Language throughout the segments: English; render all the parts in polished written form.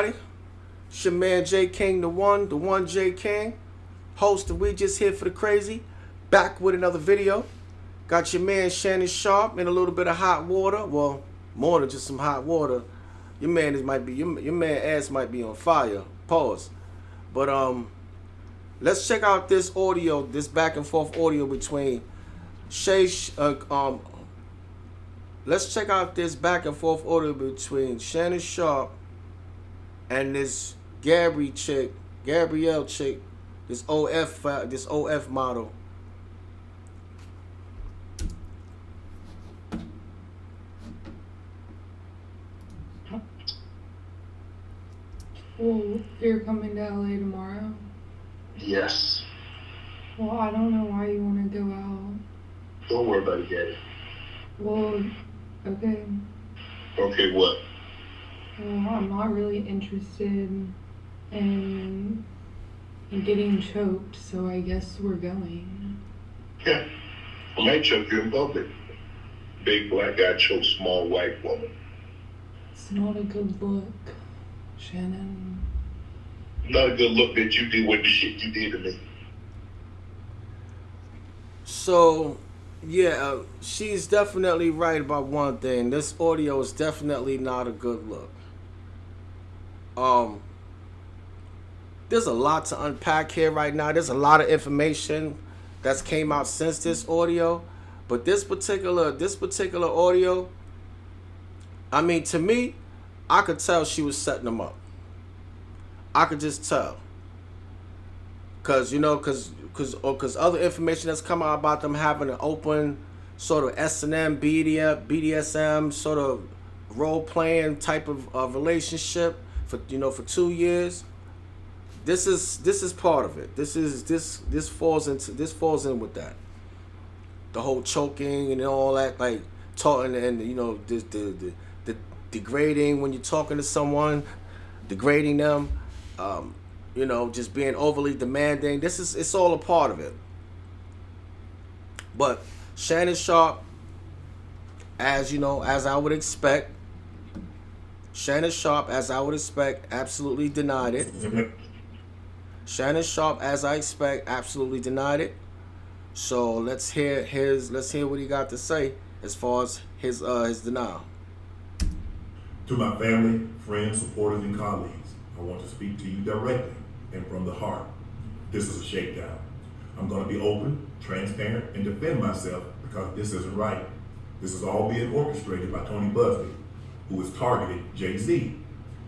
It's your man J King, the one J King, host of We Just Here for the Crazy, back with another video. Got your man Shannon Sharpe in a little bit of hot water. Well, more than just some hot water. Your man your man ass might be on fire. Pause. But let's check out this audio, this back and forth audio between let's check out this back and forth audio between Shannon Sharpe and this Gabrielle chick, this OF model. Well, you're coming to LA tomorrow? Yes. Well, I don't know why you want to go out. Don't worry about it, Daddy. Well, okay. Okay, what? Well, I'm not really interested in getting choked, so I guess we're going. Yeah. I might choke you in public. Big black guy chokes small white woman. It's not a good look, Shannon. Not a good look that you did with the shit you did to me. So, yeah, she's definitely right about one thing. This audio is definitely not a good look. There's a lot to unpack here right now. There's a lot of information that's came out since this audio, but this particular audio, I mean, to me, I could tell she was setting them up. I could just tell, cause other information that's come out about them having an open sort of S&M, BDSM sort of role playing type of relationship for 2 years. This is part of it. This falls in with that. The whole choking and all that, like talking and the degrading when you're talking to someone, degrading them, just being overly demanding. It's all a part of it. But Shannon Sharpe, as I would expect, absolutely denied it. Shannon Sharpe, as I expect, absolutely denied it. So let's hear what he got to say as far as his denial. To my family, friends, supporters, and colleagues, I want to speak to you directly and from the heart. This is a shakedown. I'm going to be open, transparent, and defend myself because this isn't right. This is all being orchestrated by Tony Busby, who has targeted Jay-Z.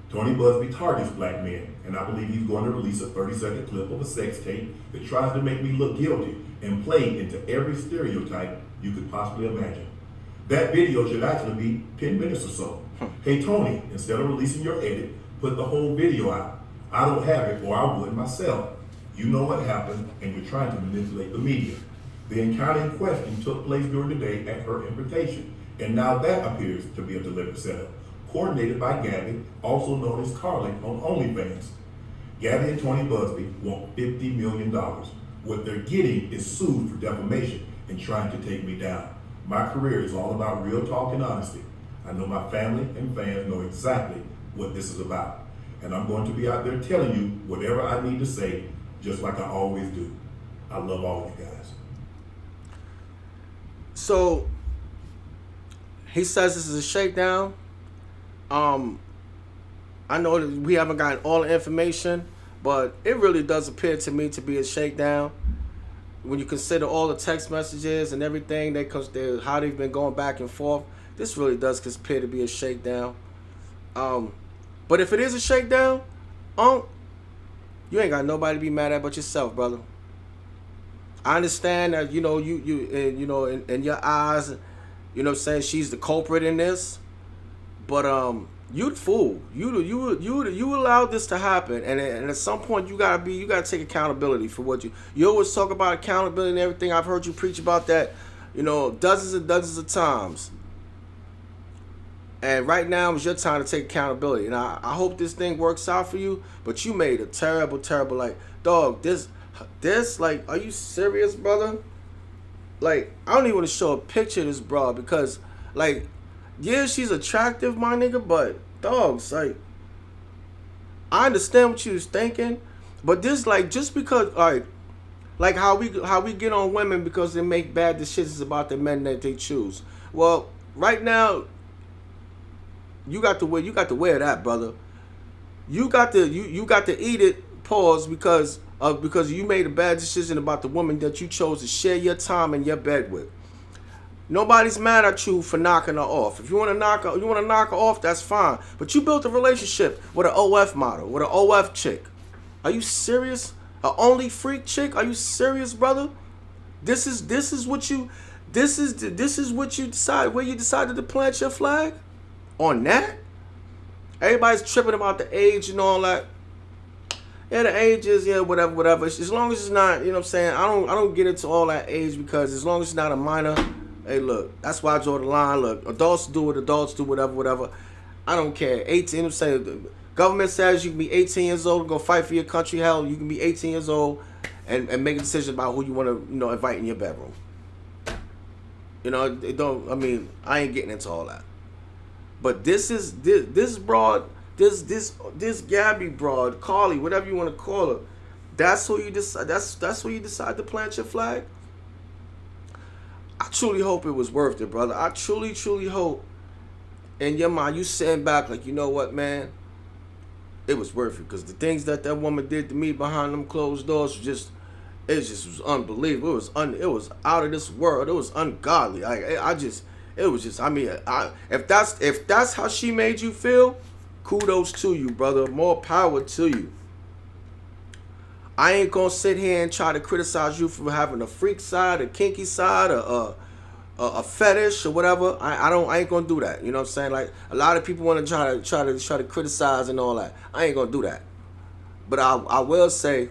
Tony Busby targets black men, and I believe he's going to release a 30-second clip of a sex tape that tries to make me look guilty and play into every stereotype you could possibly imagine. That video should actually be 10 minutes or so. Hey Tony, instead of releasing your edit, put the whole video out. I don't have it, or I would myself. You know what happened, and you're trying to manipulate the media. The encounter in question took place during the day at her invitation, and now that appears to be a deliberate setup, coordinated by Gabby, also known as Carly on OnlyFans. Gabby and Tony Busby want $50 million. What they're getting is sued for defamation and trying to take me down. My career is all about real talk and honesty. I know my family and fans know exactly what this is about. And I'm going to be out there telling you whatever I need to say, just like I always do. I love all you guys. So, he says this is a shakedown. I know that we haven't gotten all the information, but it really does appear to me to be a shakedown. When you consider all the text messages and everything, how they've been going back and forth, this really does appear to be a shakedown. But if it is a shakedown, you ain't got nobody to be mad at but yourself, brother. I understand that you in your eyes, saying she's the culprit in this, but you the fool. You allowed this to happen, and at some point you gotta take accountability for what you always talk about accountability and everything. I've heard you preach about that, dozens and dozens of times. And right now is your time to take accountability. And I hope this thing works out for you. But you made a terrible, like, dog, this, like, are you serious, brother? Like, I don't even want to show a picture of this broad because, like, yeah, she's attractive, my nigga, but dogs, like, I understand what you was thinking, but this like just because like how we get on women because they make bad decisions about the men that they choose. Well, right now you got to wear that, brother. You got to eat it. Pause because you made a bad decision about the woman that you chose to share your time in your bed with. Nobody's mad at you for knocking her off. If you want to knock her off, that's fine. But you built a relationship with an OF model, with an OF chick. Are you serious? A only freak chick? Are you serious, brother? This is what you decide where you decided to plant your flag on that. Everybody's tripping about the age and all that. Yeah, the age is whatever. As long as it's not, you know what I'm saying. I don't get into all that age because as long as it's not a minor. Hey, look, that's why I draw the line. Look, adults do what adults do, whatever. I don't care. 18, you know what I'm saying. The government says you can be 18 years old and go fight for your country. Hell, you can be 18 years old and make a decision about who you want to, invite in your bedroom. It don't. I mean, I ain't getting into all that. But this broad, this Gabby broad, Carly, whatever you want to call her, that's who you decide. That's who you decide to plant your flag. I truly hope it was worth it, brother. I truly hope in your mind you sitting back like, you know what, man, it was worth it because the things that woman did to me behind them closed doors was unbelievable. It was out of this world. It was ungodly. If that's how she made you feel, kudos to you, brother. More power to you. I ain't gonna sit here and try to criticize you for having a freak side, a kinky side, a fetish or whatever. I ain't gonna do that. You know what I'm saying? Like a lot of people want to try to criticize and all that. I ain't gonna do that. But I will say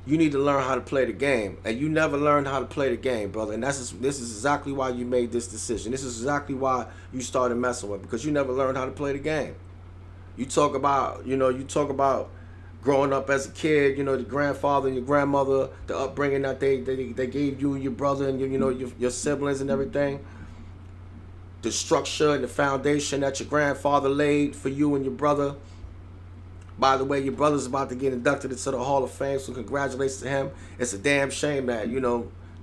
you need to learn how to play the game, and you never learned how to play the game, brother. And this is exactly why you made this decision. This is exactly why you started messing with, because you never learned how to play the game. You talk about growing up as a kid, the grandfather and your grandmother, the upbringing that they gave you and your brother and your siblings and everything. The structure and the foundation that your grandfather laid for you and your brother. By the way, your brother's about to get inducted into the Hall of Fame, so congratulations to him. It's a damn shame that,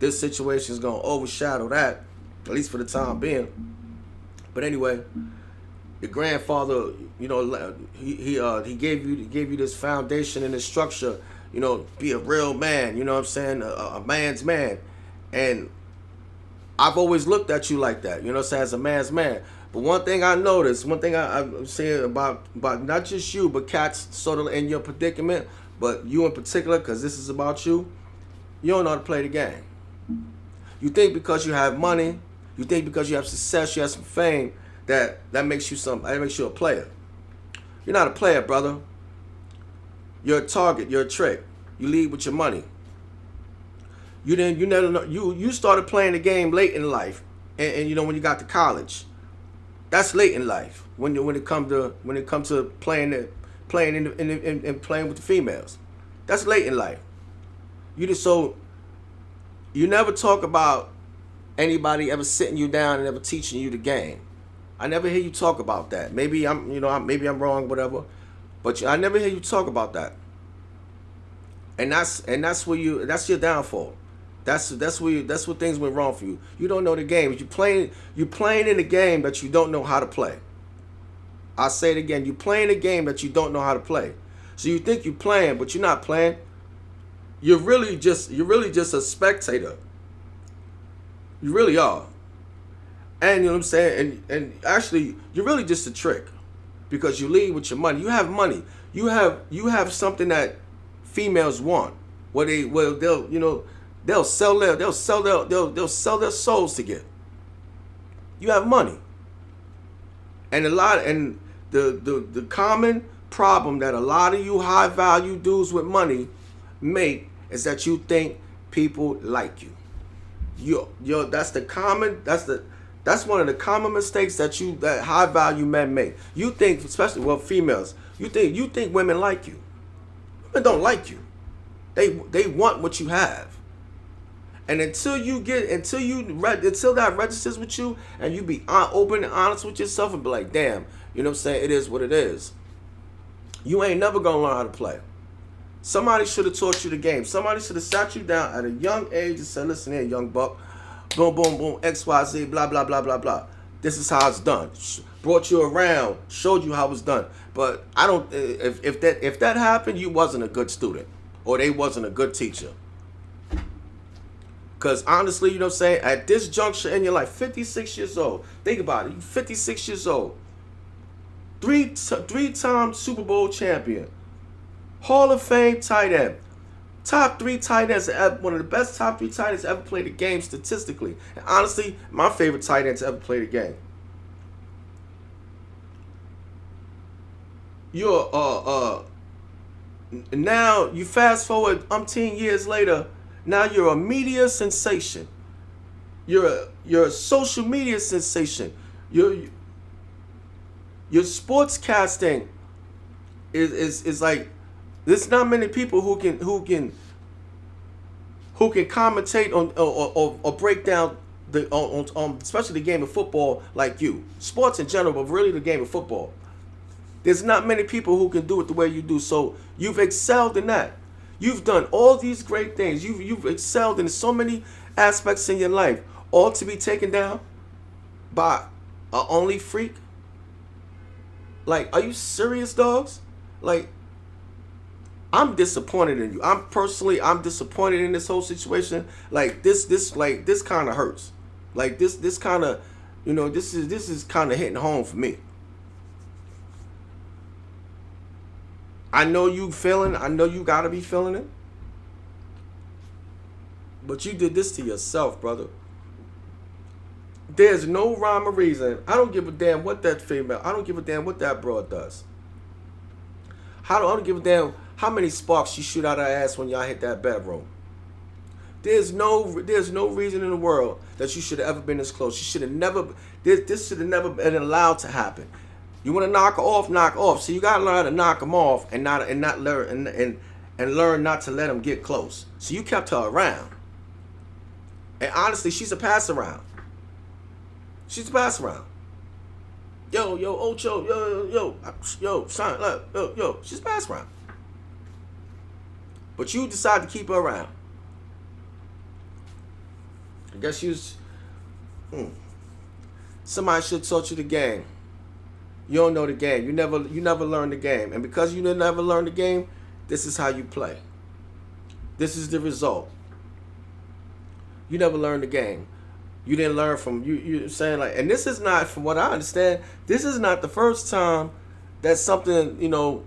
this situation is going to overshadow that, at least for the time being. But anyway, your grandfather, he gave you this foundation and this structure, be a real man, you know what I'm saying, a man's man. And I've always looked at you like that, as a man's man. But one thing I noticed, I'm saying about not just you, but cats sort of in your predicament, but you in particular, because this is about you, you don't know how to play the game. You think because you have money, you think because you have success, you have some fame, that makes you a player. You're not a player, brother. You're a target. You're a trick. You lead with your money. You started playing the game late in life, and when you got to college, that's late in life. When it comes to playing and playing with the females, that's late in life. You never talk about anybody ever sitting you down and ever teaching you the game. I never hear you talk about that. Maybe I'm wrong, whatever. But I never hear you talk about that. And that's your downfall. That's where things went wrong for you. You don't know the game. You're playing in a game that you don't know how to play. I'll say it again. You're playing a game that you don't know how to play. So you think you're playing, but you're not playing. You're really just a spectator. You really are. And you know what I'm saying? And actually, you're really just a trick, because you lead with your money. You have money. You have something that females want. They'll sell their souls to get. You have money. And the common problem that a lot of you high value dudes with money make is that you think people like you. That's one of the common mistakes that high value men make. You think, especially females, you think women like you. Women don't like you. They want what you have. And until that registers with you, and you be open and honest with yourself and be like, damn, you know what I'm saying, it is what it is. you ain't never gonna learn how to play. Somebody should have taught you the game. Somebody should have sat you down at a young age and said, listen here, young buck, boom, boom, boom, XYZ, blah, blah, blah, blah, blah. This is how it's done. Brought you around, showed you how it's done. But I don't, if that happened, you wasn't a good student, or they wasn't a good teacher. Because honestly, you know what I'm saying, at this juncture in your life, 56 years old, think about it, you 56 years old, three-time Super Bowl champion, Hall of Fame tight end, top 3 tight ends, one of the best top 3 tight ends ever played the game statistically. And honestly, my favorite tight end to ever play the game. You're now you fast forward umpteen years later, now you're a media sensation. You're a social media sensation. Your sportscasting is like, there's not many people who can commentate on or break down on especially the game of football like you. Sports in general, but really the game of football. There's not many people who can do it the way you do. So you've excelled in that. You've done all these great things. You've excelled in so many aspects in your life, all to be taken down by a only freak. Like, are you serious, dogs? Like, I'm disappointed in you. I'm disappointed in this whole situation. Like this kind of hurts. Like this kind of, you know, this is kind of hitting home for me. I know you feeling. I know you gotta be feeling it. But you did this to yourself, brother. There's no rhyme or reason. I don't give a damn what that female. I don't give a damn what that broad does. I don't give a damn how many sparks she shoot out her ass when y'all hit that bedroom. There's no reason in the world that you should have ever been this close. You should have never. This should have never been allowed to happen. You want to knock her off, knock off. So you gotta learn how to knock them off and not learn and learn not to let them get close. So you kept her around. And honestly, she's a pass around. She's a pass around. Yo, Ocho, yo, son, look, yo, she's a pass around. But you decide to keep her around. I guess you was. Somebody should have taught you the game. You don't know the game. You never learned the game. And because you never learned the game, this is how you play. This is the result. You never learned the game. You didn't learn from you saying, like, and this is not, from what I understand, this is not the first time that something, you know,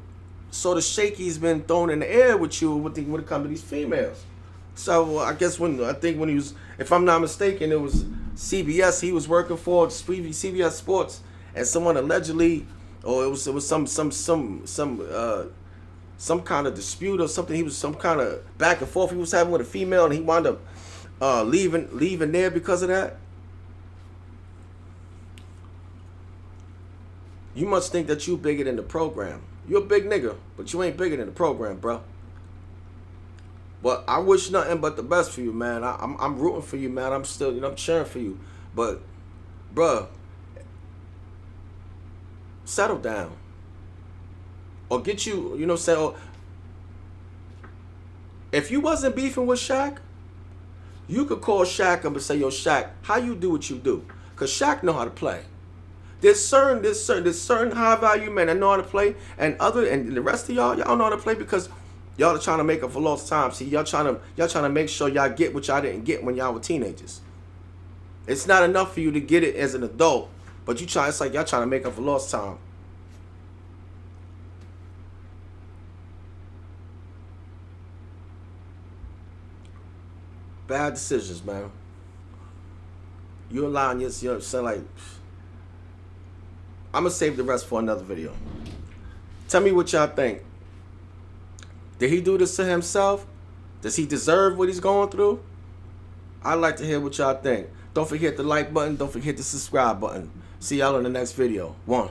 sort of shaky's been thrown in the air with you when it comes to these females. So I guess when he was, if I'm not mistaken, it was CBS he was working for, CBS Sports, and someone allegedly, or it was some kind of dispute or something. He was some kind of back and forth he was having with a female, and he wound up leaving there because of that. You must think that you bigger than the program. You're a big nigga, but you ain't bigger than the program, bro. But I wish nothing but the best for you, man. I'm rooting for you, man. I'm still, you know, I'm cheering for you. But, bruh, settle down. Or get you, you know what I'm saying? Or, if you wasn't beefing with Shaq, you could call Shaq up and say, yo, Shaq, how you do what you do? Because Shaq know how to play. There's certain high value men that know how to play, and the rest of y'all know how to play because y'all are trying to make up for lost time. See, y'all trying to make sure y'all get what y'all didn't get when y'all were teenagers. It's not enough for you to get it as an adult, but it's like y'all trying to make up for lost time. Bad decisions, man. You allowing yourself, saying like, I'm gonna save the rest for another video. Tell me what y'all think. Did he do this to himself? Does he deserve what he's going through? I'd like to hear what y'all think. Don't forget the like button. Don't forget the subscribe button. See y'all in the next video. 1.